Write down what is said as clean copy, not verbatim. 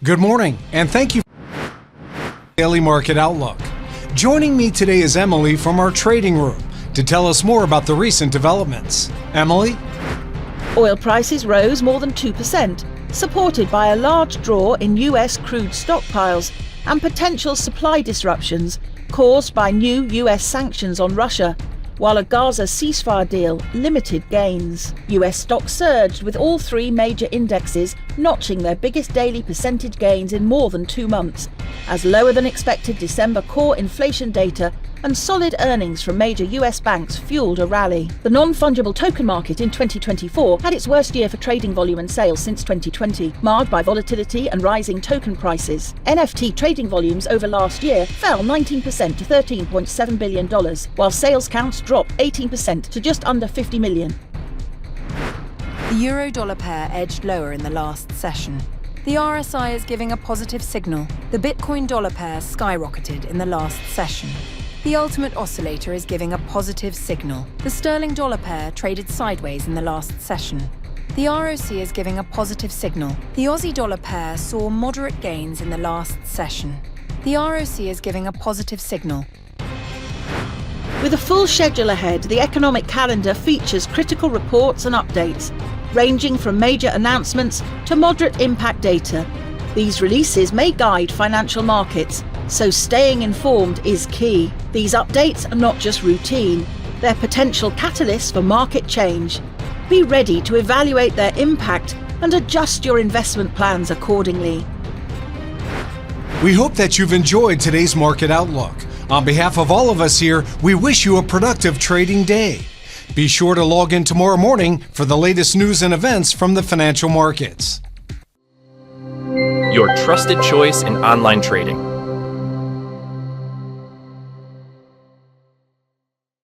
Good morning, and thank you for Daily Market Outlook. Joining me today is Emily from our trading room to tell us more about the recent developments. Emily? Oil prices rose more than 2%, supported by a large draw in US crude stockpiles and potential supply disruptions caused by new US sanctions on Russia, while a Gaza ceasefire deal limited gains. US stocks surged, with all three major indexes notching their biggest daily percentage gains in more than 2 months, as lower than expected December core inflation data and solid earnings from major US banks fueled a rally. The non-fungible token market in 2024 had its worst year for trading volume and sales since 2020, marred by volatility and rising token prices. NFT trading volumes over last year fell 19% to $13.7 billion, while sales counts dropped 18% to just under 50 million. The euro-dollar pair edged lower in the last session. The RSI is giving a positive signal. The Bitcoin-dollar pair skyrocketed in the last session. The ultimate oscillator is giving a positive signal. The sterling-dollar pair traded sideways in the last session. The ROC is giving a positive signal. The Aussie-dollar pair saw moderate gains in the last session. The ROC is giving a positive signal. With a full schedule ahead, the economic calendar features critical reports and updates, ranging from major announcements to moderate impact data. These releases may guide financial markets, so staying informed is key. These updates are not just routine, they're potential catalysts for market change. Be ready to evaluate their impact and adjust your investment plans accordingly. We hope that you've enjoyed today's Market Outlook. On behalf of all of us here, we wish you a productive trading day. Be sure to log in tomorrow morning for the latest news and events from the financial markets. Your trusted choice in online trading.